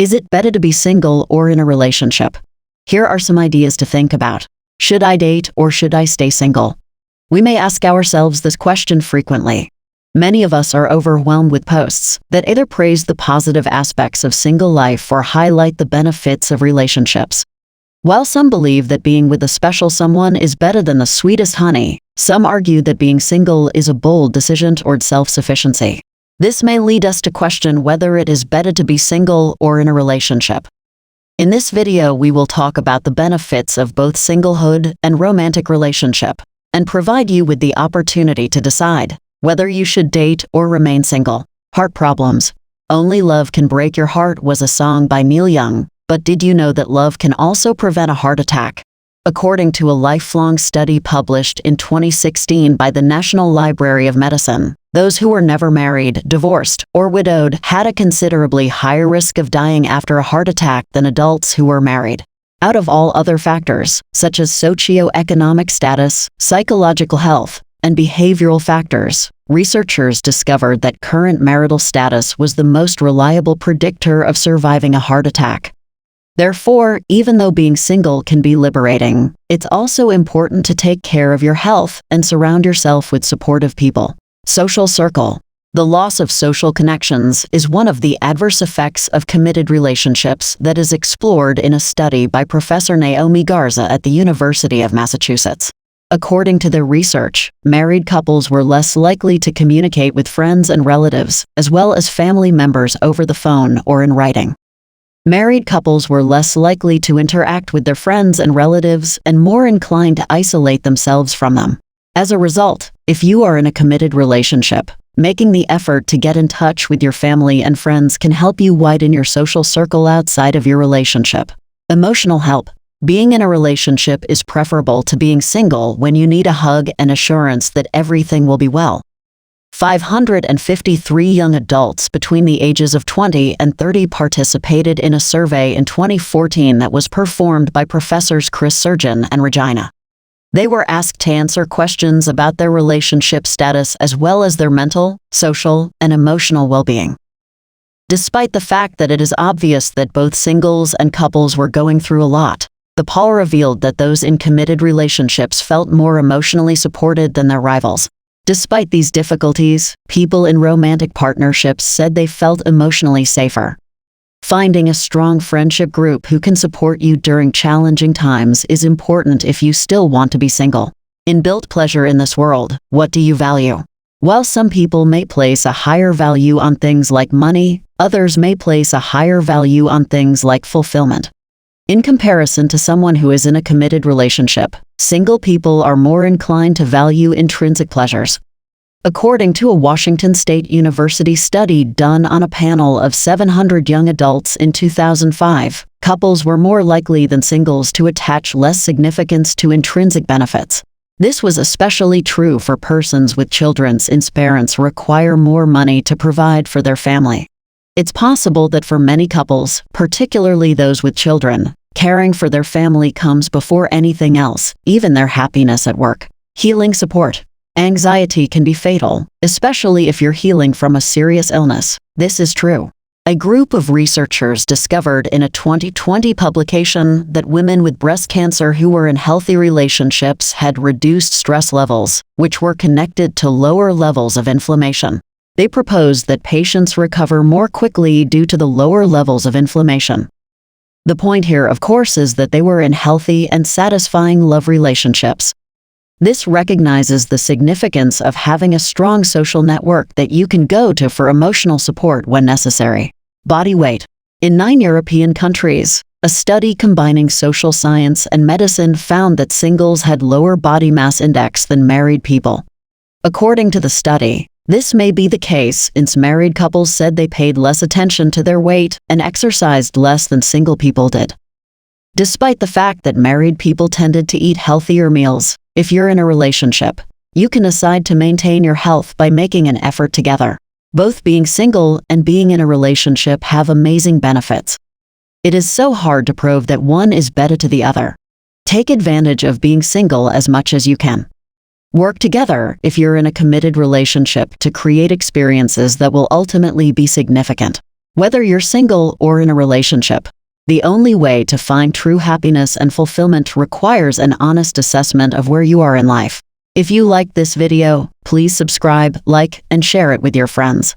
Is it better to be single or in a relationship? Here are some ideas to think about. Should I date or should I stay single? We may ask ourselves this question frequently. Many of us are overwhelmed with posts that either praise the positive aspects of single life or highlight the benefits of relationships. While some believe that being with a special someone is better than the sweetest honey, some argue that being single is a bold decision toward self-sufficiency. This may lead us to question whether it is better to be single or in a relationship. In this video, we will talk about the benefits of both singlehood and romantic relationship, and provide you with the opportunity to decide whether you should date or remain single. Heart problems. Only Love Can Break Your Heart was a song by Neil Young, but did you know that love can also prevent a heart attack? According to a lifelong study published in 2016 by the National Library of Medicine, those who were never married, divorced, or widowed had a considerably higher risk of dying after a heart attack than adults who were married. Out of all other factors, such as socioeconomic status, psychological health, and behavioral factors, researchers discovered that current marital status was the most reliable predictor of surviving a heart attack. Therefore, even though being single can be liberating, it's also important to take care of your health and surround yourself with supportive people. Social circle. The loss of social connections is one of the adverse effects of committed relationships that is explored in a study by Professor Naomi Garza at the University of Massachusetts. According to their research, married couples were less likely to communicate with friends and relatives, as well as family members over the phone or in writing. Married couples were less likely to interact with their friends and relatives and more inclined to isolate themselves from them. As a result, if you are in a committed relationship, making the effort to get in touch with your family and friends can help you widen your social circle outside of your relationship. Emotional help. Being in a relationship is preferable to being single when you need a hug and assurance that everything will be well. 553 young adults between the ages of 20 and 30 participated in a survey in 2014 that was performed by Professors Chris Surgeon and Regina. They were asked to answer questions about their relationship status as well as their mental, social, and emotional well-being. Despite the fact that it is obvious that both singles and couples were going through a lot, the poll revealed that those in committed relationships felt more emotionally supported than their rivals. Despite these difficulties, people in romantic partnerships said they felt emotionally safer. Finding a strong friendship group who can support you during challenging times is important if you still want to be single. Inbuilt pleasure in this world. What do you value? While some people may place a higher value on things like money, others may place a higher value on things like fulfillment. In comparison to someone who is in a committed relationship, single people are more inclined to value intrinsic pleasures. According to a Washington State University study done on a panel of 700 young adults in 2005, couples were more likely than singles to attach less significance to intrinsic benefits. This was especially true for persons with children since parents require more money to provide for their family. It's possible that for many couples, particularly those with children, caring for their family comes before anything else, even their happiness at work. Healing support. Anxiety can be fatal, especially if you're healing from a serious illness. This is true. A group of researchers discovered in a 2020 publication that women with breast cancer who were in healthy relationships had reduced stress levels, which were connected to lower levels of inflammation. They proposed that patients recover more quickly due to the lower levels of inflammation. The point here, of course, is that they were in healthy and satisfying love relationships. This recognizes the significance of having a strong social network that you can go to for emotional support when necessary. Body weight. In 9 European countries, a study combining social science and medicine found that singles had lower body mass index than married people. According to the study, this may be the case since married couples said they paid less attention to their weight and exercised less than single people did. Despite the fact that married people tended to eat healthier meals, if you're in a relationship, you can decide to maintain your health by making an effort together. Both being single and being in a relationship have amazing benefits. It is so hard to prove that one is better to the other. Take advantage of being single as much as you can. Work together if you're in a committed relationship to create experiences that will ultimately be significant. Whether you're single or in a relationship, the only way to find true happiness and fulfillment requires an honest assessment of where you are in life. If you liked this video, please subscribe, like, and share it with your friends.